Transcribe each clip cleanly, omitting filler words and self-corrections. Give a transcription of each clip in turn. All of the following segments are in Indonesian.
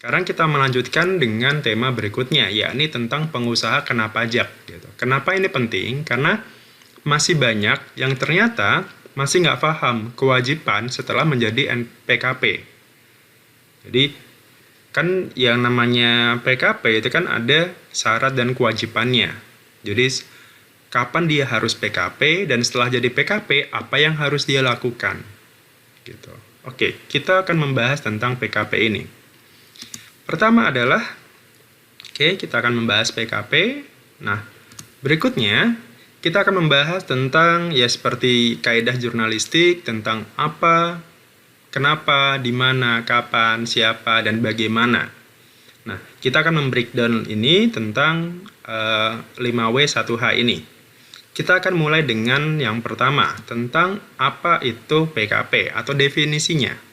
Sekarang kita melanjutkan dengan tema berikutnya, yakni tentang pengusaha kena pajak. Gitu. Kenapa ini penting? Karena masih banyak yang ternyata masih nggak paham kewajiban setelah menjadi PKP. Jadi, kan yang namanya PKP itu kan ada syarat dan kewajibannya. Jadi, kapan dia harus PKP dan setelah jadi PKP, apa yang harus dia lakukan. Gitu. Oke, kita akan membahas tentang PKP ini. Pertama adalah, kita akan membahas PKP. Nah, berikutnya kita akan membahas tentang ya seperti kaidah jurnalistik tentang apa, kenapa, di mana, kapan, siapa, dan bagaimana. Nah, kita akan membreakdown ini tentang 5W1H ini. Kita akan mulai dengan yang pertama, tentang apa itu PKP atau definisinya.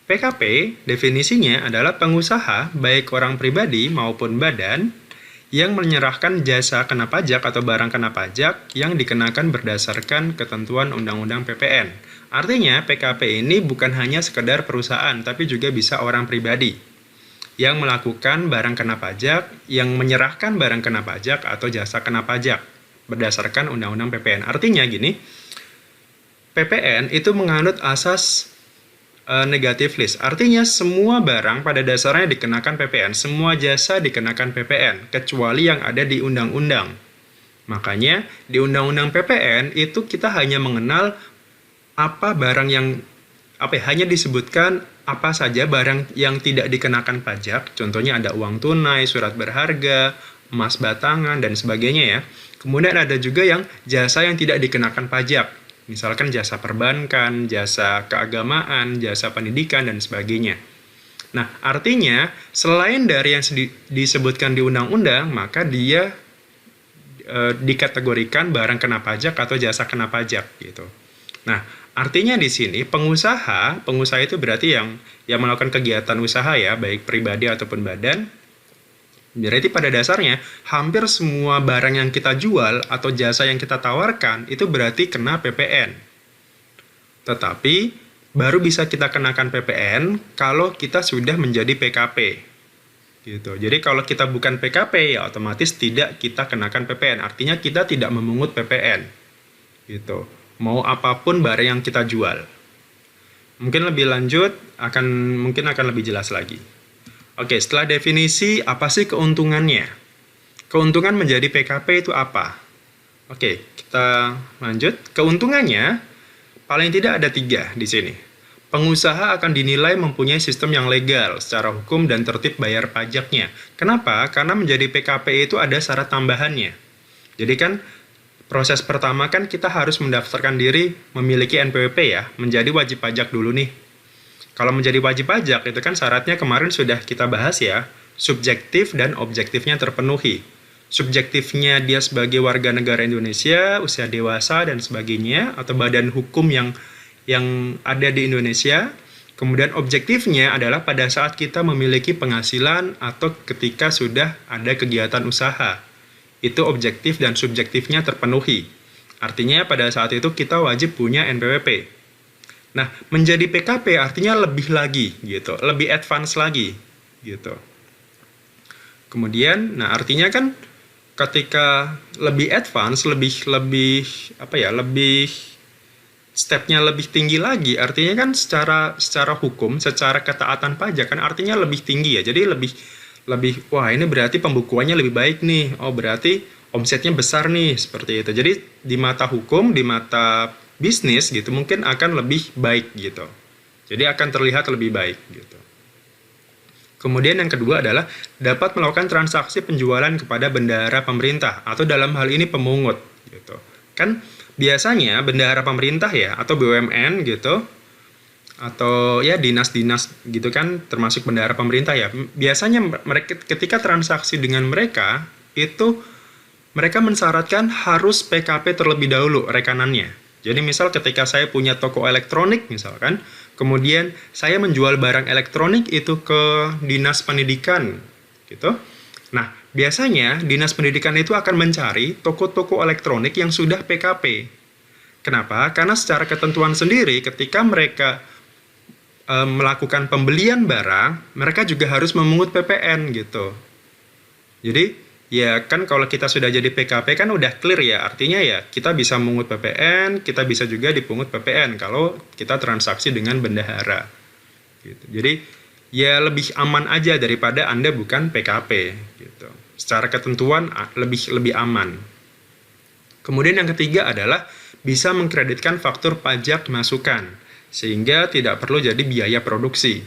PKP definisinya adalah pengusaha, baik orang pribadi maupun badan, yang menyerahkan jasa kena pajak atau barang kena pajak yang dikenakan berdasarkan ketentuan Undang-Undang PPN. Artinya, PKP ini bukan hanya sekedar perusahaan, tapi juga bisa orang pribadi yang melakukan barang kena pajak, yang menyerahkan barang kena pajak atau jasa kena pajak berdasarkan Undang-Undang PPN. Artinya gini, PPN itu menganut asas negative list. Artinya semua barang pada dasarnya dikenakan PPN, semua jasa dikenakan PPN, kecuali yang ada di undang-undang. Makanya di undang-undang PPN itu kita hanya mengenal apa barang yang hanya disebutkan apa saja barang yang tidak dikenakan pajak. Contohnya ada uang tunai, surat berharga, emas batangan dan sebagainya ya. Kemudian ada juga yang jasa yang tidak dikenakan pajak. Misalkan jasa perbankan, jasa keagamaan, jasa pendidikan, dan sebagainya. Nah, artinya selain dari yang disebutkan di undang-undang, maka dia dikategorikan barang kena pajak atau jasa kena pajak gitu. Nah, artinya di sini pengusaha itu berarti yang melakukan kegiatan usaha ya, baik pribadi ataupun badan. Berarti pada dasarnya hampir semua barang yang kita jual atau jasa yang kita tawarkan itu berarti kena PPN. Tetapi baru bisa kita kenakan PPN kalau kita sudah menjadi PKP. Gitu. Jadi kalau kita bukan PKP ya otomatis tidak kita kenakan PPN. Artinya kita tidak memungut PPN. Gitu. Mau apapun barang yang kita jual. Mungkin lebih lanjut mungkin akan lebih jelas lagi. Oke, setelah definisi, apa sih keuntungannya? Keuntungan menjadi PKP itu apa? Oke, kita lanjut. Keuntungannya, paling tidak ada 3 di sini. Pengusaha akan dinilai mempunyai sistem yang legal secara hukum dan tertib bayar pajaknya. Kenapa? Karena menjadi PKP itu ada syarat tambahannya. Jadi kan, proses pertama kan kita harus mendaftarkan diri memiliki NPWP ya, menjadi wajib pajak dulu nih. Kalau menjadi wajib pajak, itu kan syaratnya kemarin sudah kita bahas ya, subjektif dan objektifnya terpenuhi. Subjektifnya dia sebagai warga negara Indonesia, usia dewasa dan sebagainya, atau badan hukum yang ada di Indonesia. Kemudian objektifnya adalah pada saat kita memiliki penghasilan atau ketika sudah ada kegiatan usaha. Itu objektif dan subjektifnya terpenuhi. Artinya pada saat itu kita wajib punya NPWP. Nah, menjadi PKP artinya lebih lagi gitu, lebih advance lagi gitu. Kemudian, nah artinya kan ketika lebih advance, lebih stepnya lebih tinggi lagi, artinya kan secara hukum, secara ketaatan pajak kan artinya lebih tinggi ya. Jadi lebih wah ini berarti pembukuannya lebih baik nih. Oh, berarti omsetnya besar nih seperti itu. Jadi di mata hukum, di mata bisnis gitu mungkin akan lebih baik gitu. Jadi akan terlihat lebih baik gitu. Kemudian yang kedua adalah dapat melakukan transaksi penjualan kepada bendahara pemerintah atau dalam hal ini pemungut gitu. Kan biasanya bendahara pemerintah ya atau BUMN gitu atau ya dinas-dinas gitu kan termasuk bendahara pemerintah ya. Biasanya mereka ketika transaksi dengan mereka itu mereka mensyaratkan harus PKP terlebih dahulu rekanannya. Jadi misal ketika saya punya toko elektronik misalkan, kemudian saya menjual barang elektronik itu ke dinas pendidikan gitu. Nah, biasanya dinas pendidikan itu akan mencari toko-toko elektronik yang sudah PKP. Kenapa? Karena secara ketentuan sendiri ketika mereka melakukan pembelian barang, mereka juga harus memungut PPN gitu. Jadi ya kan kalau kita sudah jadi PKP kan udah clear ya, artinya ya kita bisa memungut PPN, kita bisa juga dipungut PPN kalau kita transaksi dengan bendahara. Gitu. Jadi ya lebih aman aja daripada Anda bukan PKP gitu. Secara ketentuan lebih aman. Kemudian yang ketiga adalah bisa mengkreditkan faktur pajak masukan sehingga tidak perlu jadi biaya produksi.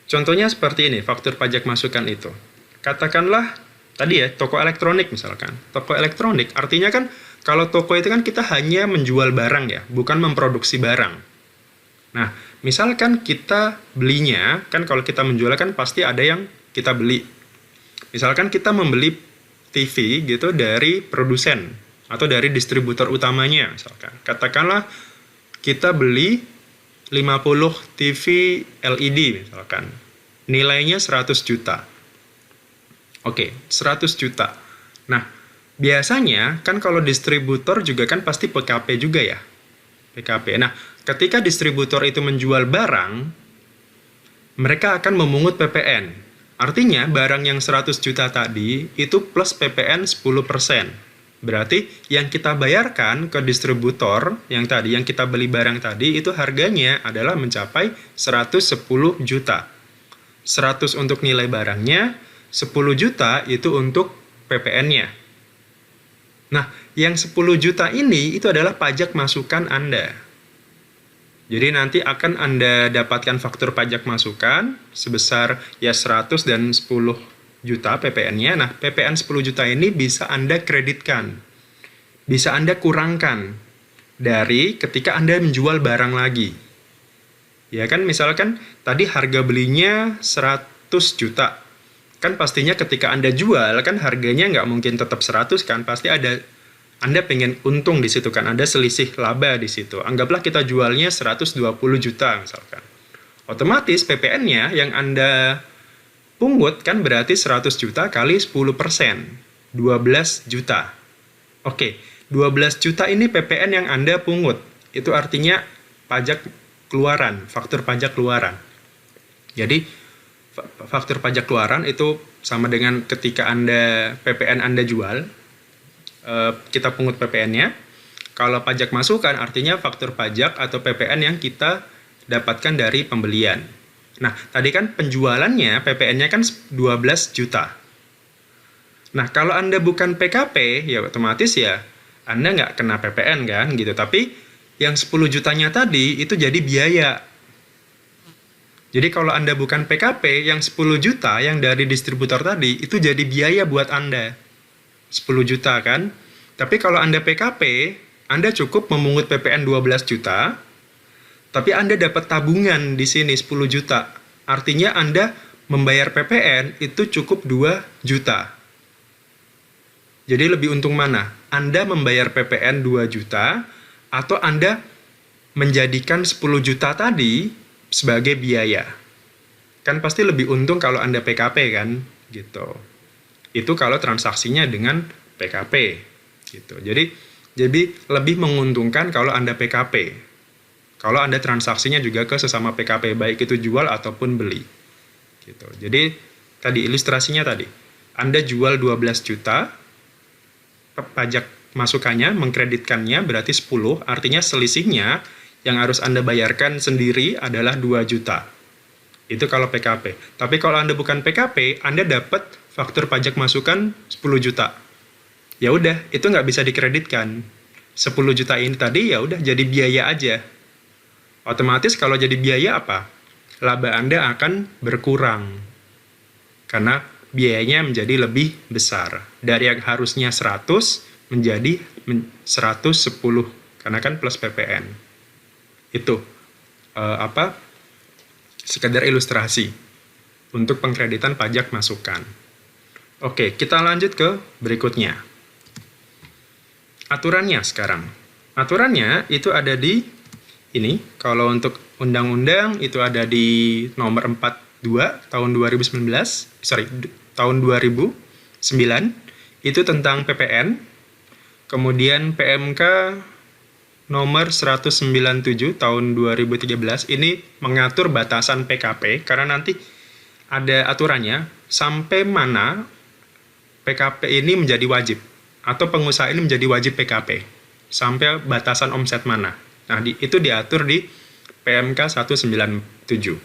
Contohnya seperti ini, faktur pajak masukan itu. Katakanlah tadi ya, toko elektronik misalkan. Toko elektronik artinya kan kalau toko itu kan kita hanya menjual barang ya, bukan memproduksi barang. Nah, misalkan kita belinya, kan kalau kita menjual kan pasti ada yang kita beli. Misalkan kita membeli TV gitu dari produsen atau dari distributor utamanya misalkan. Katakanlah kita beli 50 TV LED misalkan. Nilainya 100 juta. Oke, 100 juta. Nah, biasanya kan kalau distributor juga kan pasti PKP juga ya. PKP. Nah, ketika distributor itu menjual barang, mereka akan memungut PPN. Artinya, barang yang 100 juta tadi itu plus PPN 10%. Berarti yang kita bayarkan ke distributor yang kita beli barang tadi itu harganya adalah mencapai 110 juta. 100 untuk nilai barangnya, 10 juta itu untuk PPN-nya. Nah, yang 10 juta ini itu adalah pajak masukan Anda. Jadi nanti akan Anda dapatkan faktur pajak masukan sebesar ya 100 dan 10 juta PPN-nya. Nah, PPN 10 juta ini bisa Anda kreditkan. Bisa Anda kurangkan dari ketika Anda menjual barang lagi. Ya kan, misalkan tadi harga belinya 100 juta. Kan pastinya ketika Anda jual, kan harganya nggak mungkin tetap 100 kan. Pasti ada, Anda pengen untung di situ kan. Ada selisih laba di situ. Anggaplah kita jualnya 120 juta misalkan. Otomatis PPN-nya yang Anda pungut kan berarti 100 juta kali 10%, 12 juta. Oke, 12 juta ini PPN yang Anda pungut. Itu artinya pajak keluaran, faktur pajak keluaran. Jadi, faktur pajak keluaran itu sama dengan ketika PPN Anda jual, kita pungut PPN-nya. Kalau pajak masukan artinya faktur pajak atau PPN yang kita dapatkan dari pembelian. Nah, tadi kan penjualannya, PPN-nya kan 12 juta. Nah, kalau Anda bukan PKP, ya otomatis ya Anda nggak kena PPN kan, gitu. Tapi yang 10 jutanya tadi, itu jadi biaya. Jadi kalau Anda bukan PKP, yang 10 juta yang dari distributor tadi, itu jadi biaya buat Anda. 10 juta kan? Tapi kalau Anda PKP, Anda cukup memungut PPN 12 juta, tapi Anda dapat tabungan di sini 10 juta. Artinya Anda membayar PPN itu cukup 2 juta. Jadi lebih untung mana? Anda membayar PPN 2 juta atau Anda menjadikan 10 juta tadi sebagai biaya. Kan pasti lebih untung kalau Anda PKP kan, gitu. Itu kalau transaksinya dengan PKP, gitu. Jadi lebih menguntungkan kalau Anda PKP. Kalau Anda transaksinya juga ke sesama PKP, baik itu jual ataupun beli. Gitu. Jadi, tadi ilustrasinya tadi. Anda jual 12 juta, pajak masukannya, mengkreditkannya berarti 10, artinya selisihnya yang harus Anda bayarkan sendiri adalah 2 juta. Itu kalau PKP. Tapi kalau Anda bukan PKP, Anda dapat faktur pajak masukan 10 juta. Ya udah, itu nggak bisa dikreditkan. 10 juta ini tadi ya udah jadi biaya aja. Otomatis kalau jadi biaya apa? Laba Anda akan berkurang. Karena biayanya menjadi lebih besar. Dari yang harusnya 100 menjadi 110. Karena kan plus PPN. Itu sekedar ilustrasi untuk pengkreditan pajak masukan. Oke, kita lanjut ke berikutnya. Aturannya sekarang. Aturannya itu ada di ini, kalau untuk undang-undang itu ada di nomor 42 tahun 2009, itu tentang PPN, kemudian PMK nomor 197 tahun 2013 ini mengatur batasan PKP karena nanti ada aturannya sampai mana PKP ini menjadi wajib atau pengusaha ini menjadi wajib PKP sampai batasan omset mana. Nah, itu diatur di PMK 197.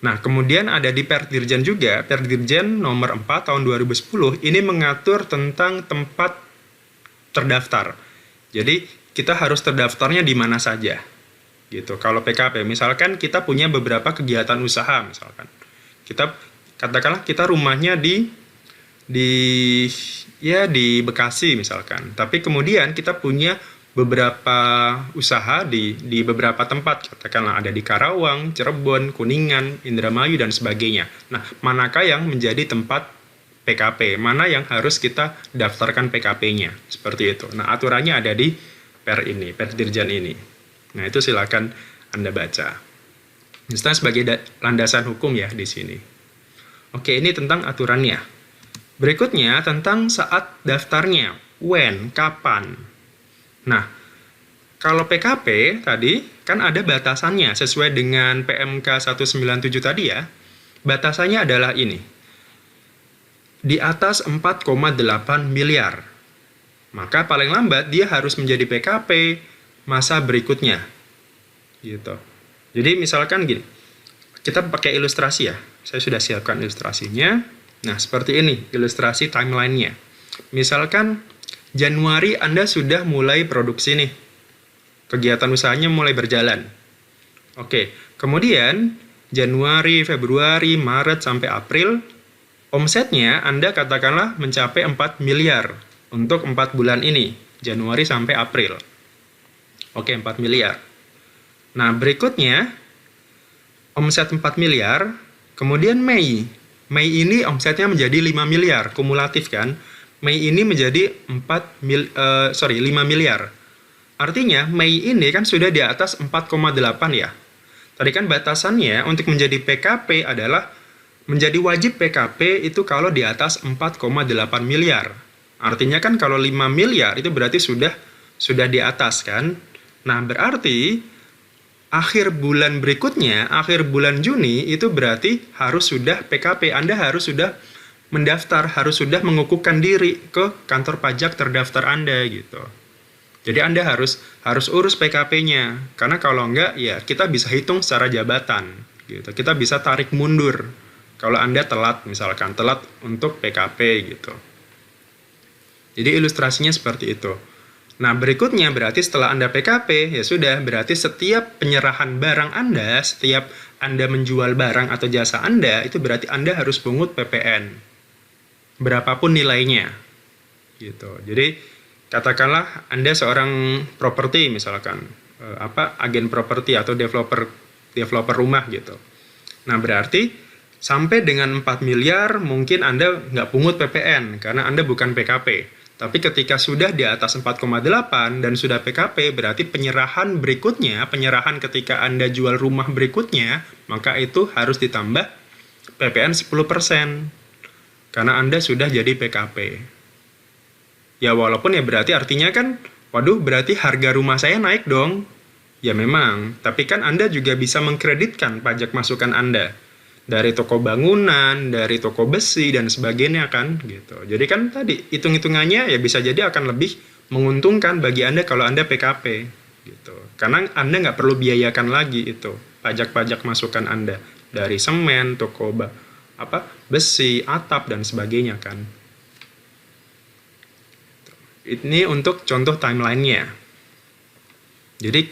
Nah, kemudian ada di Perdirjen juga, Perdirjen nomor 4 tahun 2010 ini mengatur tentang tempat terdaftar. Jadi kita harus terdaftarnya di mana saja, gitu. Kalau PKP, misalkan kita punya beberapa kegiatan usaha, misalkan kita katakanlah kita rumahnya di Bekasi misalkan, tapi kemudian kita punya beberapa usaha di beberapa tempat, katakanlah ada di Karawang, Cirebon, Kuningan, Indramayu dan sebagainya. Nah, manakah yang menjadi tempat PKP, mana yang harus kita daftarkan PKP-nya, seperti itu. Nah, aturannya ada di Perdirjen ini. Nah, itu silakan Anda baca. Misalnya sebagai landasan hukum ya di sini. Oke, ini tentang aturannya. Berikutnya tentang saat daftarnya. When, kapan. Nah, kalau PKP tadi kan ada batasannya sesuai dengan PMK 197 tadi ya. Batasannya adalah ini. Di atas 4,8 miliar. Maka paling lambat dia harus menjadi PKP masa berikutnya. Gitu. Jadi misalkan gini, kita pakai ilustrasi ya. Saya sudah siapkan ilustrasinya. Nah, seperti ini ilustrasi timeline-nya. Misalkan Januari Anda sudah mulai produksi nih. Kegiatan usahanya mulai berjalan. Oke, kemudian Januari, Februari, Maret sampai April, omsetnya Anda katakanlah mencapai 4 miliar. Untuk 4 bulan ini, Januari sampai April. Oke, 4 miliar. Nah, berikutnya, omset 4 miliar, kemudian Mei. Mei ini omsetnya menjadi 5 miliar, kumulatif kan? Mei ini menjadi 5 miliar. Artinya, Mei ini kan sudah di atas 4,8 ya. Tadi kan batasannya untuk menjadi PKP adalah, menjadi wajib PKP itu kalau di atas 4,8 miliar. Artinya kan kalau 5 miliar itu berarti sudah di atas kan. Nah, berarti akhir bulan berikutnya, akhir bulan Juni itu berarti harus sudah PKP. Anda harus sudah mendaftar, harus sudah mengukuhkan diri ke kantor pajak terdaftar Anda gitu. Jadi Anda harus urus PKP-nya. Karena kalau enggak ya kita bisa hitung secara jabatan gitu. Kita bisa tarik mundur kalau Anda telat, misalkan telat untuk PKP gitu. Jadi ilustrasinya seperti itu. Nah, berikutnya berarti setelah Anda PKP, ya sudah, berarti setiap penyerahan barang Anda, setiap Anda menjual barang atau jasa Anda, itu berarti Anda harus pungut PPN. Berapapun nilainya. Gitu. Jadi, katakanlah Anda seorang properti misalkan, agen properti atau developer rumah gitu. Nah, berarti sampai dengan 4 miliar mungkin Anda nggak pungut PPN karena Anda bukan PKP. Tapi ketika sudah di atas 4,8 dan sudah PKP, berarti penyerahan berikutnya, penyerahan ketika Anda jual rumah berikutnya, maka itu harus ditambah PPN 10%. Karena Anda sudah jadi PKP. Ya walaupun ya berarti artinya kan, waduh berarti harga rumah saya naik dong. Ya memang, tapi kan Anda juga bisa mengkreditkan pajak masukan Anda. Dari toko bangunan, dari toko besi, dan sebagainya kan, gitu. Jadi kan tadi, hitung-hitungannya ya bisa jadi akan lebih menguntungkan bagi Anda kalau Anda PKP, gitu. Karena Anda nggak perlu biayakan lagi itu, pajak-pajak masukan Anda. Dari semen, toko besi, atap, dan sebagainya kan. Ini untuk contoh timeline-nya. Jadi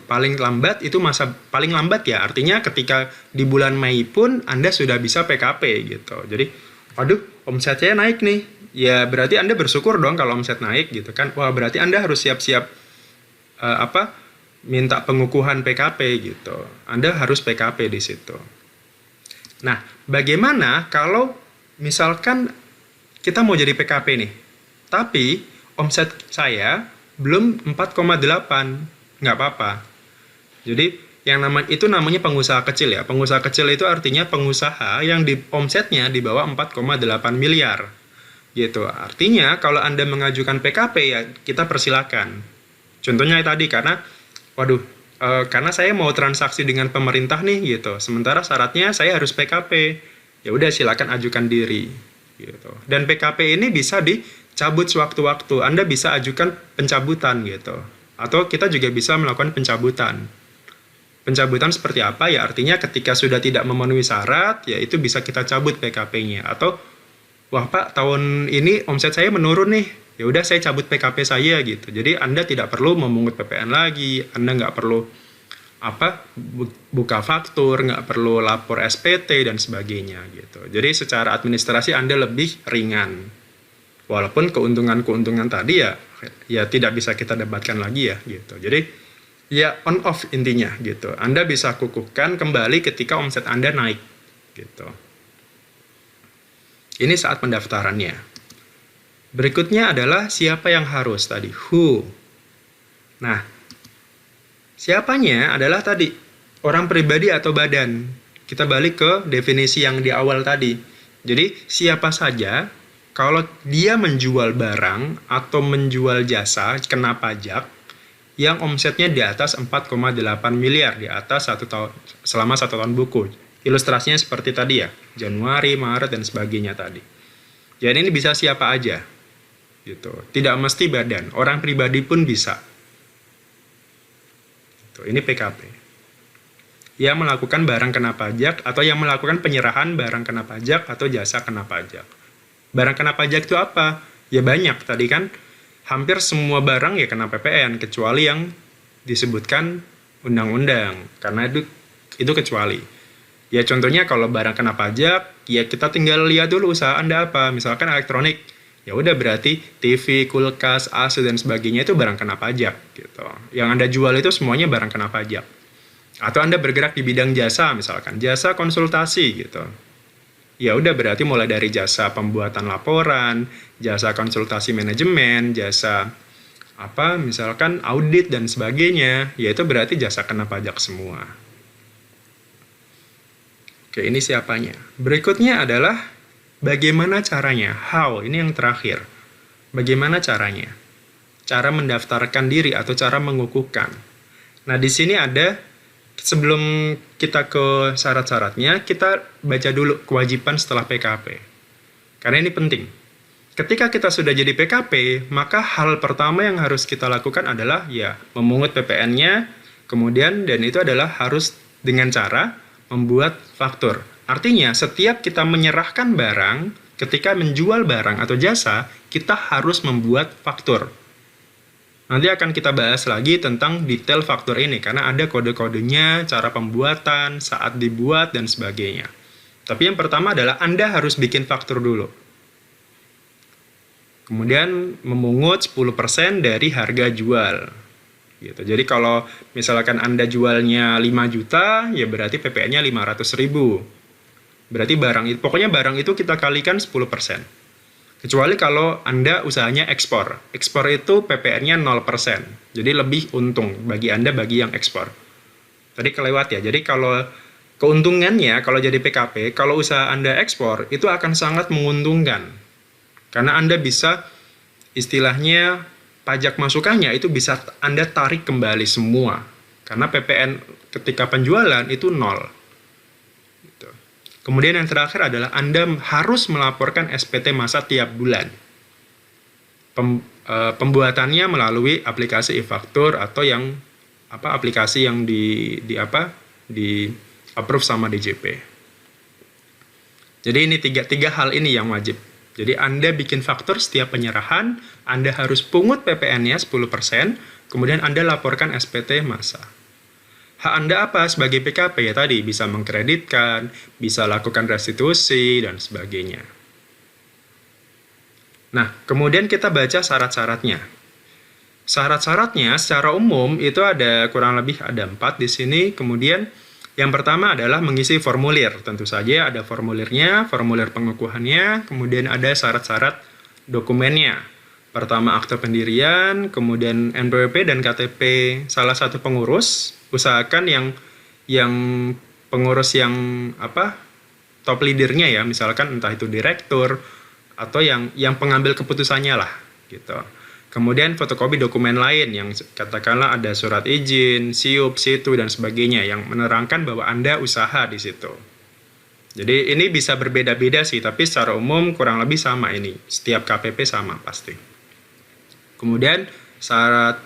paling lambat itu paling lambat ya, artinya ketika di bulan Mei pun Anda sudah bisa PKP gitu. Jadi, waduh, omsetnya naik nih. Ya berarti Anda bersyukur dong kalau omset naik gitu kan. Wah, berarti Anda harus siap-siap minta pengukuhan PKP gitu. Anda harus PKP di situ. Nah, bagaimana kalau misalkan kita mau jadi PKP nih, tapi omset saya belum 4,8, nggak apa-apa. Jadi itu namanya pengusaha kecil ya. Pengusaha kecil itu artinya pengusaha yang omsetnya di bawah 4,8 miliar. Gitu. Artinya kalau Anda mengajukan PKP ya kita persilakan. Contohnya tadi waduh, karena saya mau transaksi dengan pemerintah nih gitu. Sementara syaratnya saya harus PKP. Ya udah silakan ajukan diri gitu. Dan PKP ini bisa dicabut sewaktu-waktu. Anda bisa ajukan pencabutan gitu. Atau kita juga bisa melakukan pencabutan. Pencabutan seperti apa? Ya artinya ketika sudah tidak memenuhi syarat, ya itu bisa kita cabut PKP-nya. Atau wah Pak, tahun ini omset saya menurun nih. Ya udah saya cabut PKP saya gitu. Jadi Anda tidak perlu memungut PPN lagi, Anda nggak perlu buka faktur, nggak perlu lapor SPT dan sebagainya gitu. Jadi secara administrasi Anda lebih ringan. Walaupun keuntungan-keuntungan tadi ya tidak bisa kita debatkan lagi ya gitu. Jadi ya on off intinya gitu. Anda bisa kukuhkan kembali ketika omset Anda naik gitu. Ini saat pendaftarannya. Berikutnya adalah siapa yang harus tadi, who. Nah, siapanya adalah tadi orang pribadi atau badan. Kita balik ke definisi yang di awal tadi. Jadi siapa saja kalau dia menjual barang atau menjual jasa kena pajak yang omsetnya di atas 4,8 miliar di atas selama 1 tahun buku. Ilustrasinya seperti tadi ya, Januari, Maret dan sebagainya tadi. Jadi ini bisa siapa aja. Gitu. Tidak mesti badan, orang pribadi pun bisa. Gitu. Ini PKP. Yang melakukan barang kena pajak atau yang melakukan penyerahan barang kena pajak atau jasa kena pajak. Barang kena pajak itu apa? Ya banyak tadi kan. Hampir semua barang ya kena PPN kecuali yang disebutkan undang-undang karena itu kecuali. Ya contohnya kalau barang kena pajak, ya kita tinggal lihat dulu usaha Anda apa. Misalkan elektronik, ya udah berarti TV, kulkas, AC dan sebagainya itu barang kena pajak gitu. Yang Anda jual itu semuanya barang kena pajak. Atau Anda bergerak di bidang jasa misalkan, jasa konsultasi gitu. Ya udah berarti mulai dari jasa pembuatan laporan, jasa konsultasi manajemen, jasa misalkan audit dan sebagainya, ya itu berarti jasa kena pajak semua. Oke, ini siapanya. Berikutnya adalah bagaimana caranya? How, ini yang terakhir. Bagaimana caranya? Cara mendaftarkan diri atau cara mengukuhkan. Nah, di sini ada, sebelum kita ke syarat-syaratnya, kita baca dulu kewajiban setelah PKP. Karena ini penting. Ketika kita sudah jadi PKP, maka hal pertama yang harus kita lakukan adalah ya memungut PPN-nya, kemudian dan itu adalah harus dengan cara membuat faktur. Artinya, setiap kita menyerahkan barang, ketika menjual barang atau jasa, kita harus membuat faktur. Nanti akan kita bahas lagi tentang detail faktur ini, karena ada kode-kodenya, cara pembuatan, saat dibuat, dan sebagainya. Tapi yang pertama adalah Anda harus bikin faktur dulu. Kemudian memungut 10% dari harga jual. Gitu. Jadi kalau misalkan Anda jualnya 5 juta, ya berarti PPN-nya 500.000. Berarti pokoknya barang itu kita kalikan 10%. Kecuali kalau Anda usahanya ekspor. Ekspor itu PPN-nya 0%. Jadi lebih untung bagi Anda bagi yang ekspor. Tadi kelewat ya. Jadi kalau keuntungannya kalau jadi PKP, kalau usaha Anda ekspor, itu akan sangat menguntungkan. Karena Anda bisa istilahnya pajak masukannya itu bisa Anda tarik kembali semua. Karena PPN ketika penjualan itu 0. Gitu. Kemudian yang terakhir adalah Anda harus melaporkan SPT masa tiap bulan. Pembuatannya melalui aplikasi e-faktur atau yang aplikasi yang di approve sama DJP. Jadi ini tiga hal ini yang wajib. Jadi Anda bikin faktur setiap penyerahan, Anda harus pungut PPN-nya 10%, kemudian Anda laporkan SPT masa. Hak Anda apa sebagai PKP ya tadi? Bisa mengkreditkan, bisa lakukan restitusi, dan sebagainya. Nah, kemudian kita baca syarat-syaratnya. Syarat-syaratnya secara umum itu ada kurang lebih ada 4 di sini, kemudian yang pertama adalah mengisi formulir. Tentu saja ada formulirnya, formulir pengukuhannya, kemudian ada syarat-syarat dokumennya. Pertama akte pendirian, kemudian NPWP dan KTP salah satu pengurus. Usahakan yang pengurus yang top leadernya ya, misalkan entah itu direktur atau yang pengambil keputusannya lah gitu. Kemudian fotokopi dokumen lain yang katakanlah ada surat izin, SIUP, SITU, dan sebagainya yang menerangkan bahwa Anda usaha di situ. Jadi ini bisa berbeda-beda sih, tapi secara umum kurang lebih sama ini. Setiap KPP sama pasti. Kemudian syarat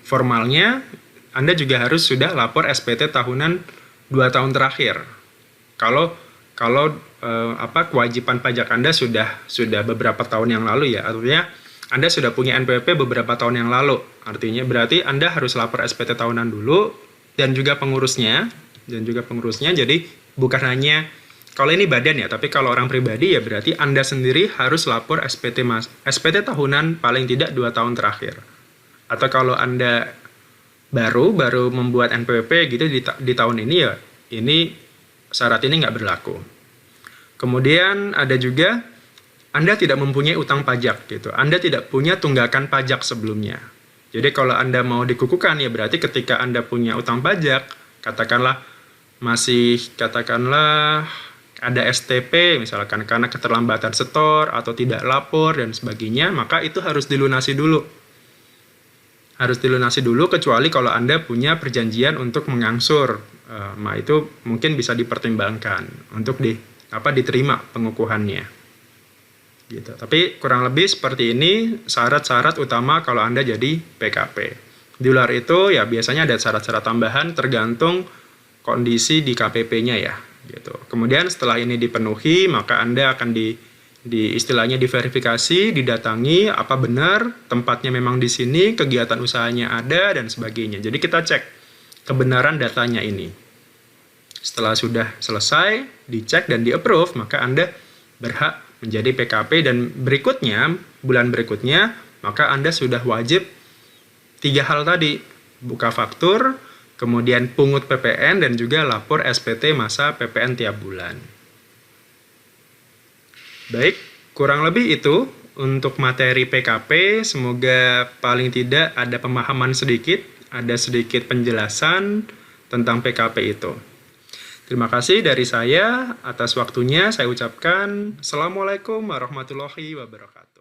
formalnya, Anda juga harus sudah lapor SPT tahunan 2 tahun terakhir. Kalau kewajiban pajak Anda sudah beberapa tahun yang lalu ya, artinya Anda sudah punya NPWP beberapa tahun yang lalu. Artinya berarti Anda harus lapor SPT tahunan dulu dan juga pengurusnya. Jadi bukan hanya kalau ini badan ya, tapi kalau orang pribadi ya berarti Anda sendiri harus lapor SPT tahunan paling tidak 2 tahun terakhir. Atau kalau Anda baru membuat NPWP gitu di tahun ini ya, ini syarat ini nggak berlaku. Kemudian ada juga Anda tidak mempunyai utang pajak gitu. Anda tidak punya tunggakan pajak sebelumnya. Jadi kalau Anda mau dikukuhkan ya berarti ketika Anda punya utang pajak, katakanlah ada STP misalkan karena keterlambatan setor atau tidak lapor dan sebagainya, maka itu harus dilunasi dulu. Kecuali kalau Anda punya perjanjian untuk mengangsur. Nah itu mungkin bisa dipertimbangkan untuk diterima pengukuhannya. Gitu. Tapi kurang lebih seperti ini syarat-syarat utama kalau Anda jadi PKP. Di luar itu ya biasanya ada syarat-syarat tambahan tergantung kondisi di KPP-nya ya. Gitu. Kemudian setelah ini dipenuhi maka Anda akan istilahnya diverifikasi, didatangi apa benar tempatnya memang di sini, kegiatan usahanya ada dan sebagainya. Jadi kita cek kebenaran datanya ini. Setelah sudah selesai, dicek dan di-approve, maka Anda berhak menjadi PKP dan bulan berikutnya, maka Anda sudah wajib 3 hal tadi, buka faktur, kemudian pungut PPN dan juga lapor SPT masa PPN tiap bulan. Baik, kurang lebih itu untuk materi PKP. Semoga paling tidak ada pemahaman sedikit, ada sedikit penjelasan tentang PKP itu. Terima kasih dari saya atas waktunya. Saya ucapkan Assalamualaikum warahmatullahi wabarakatuh.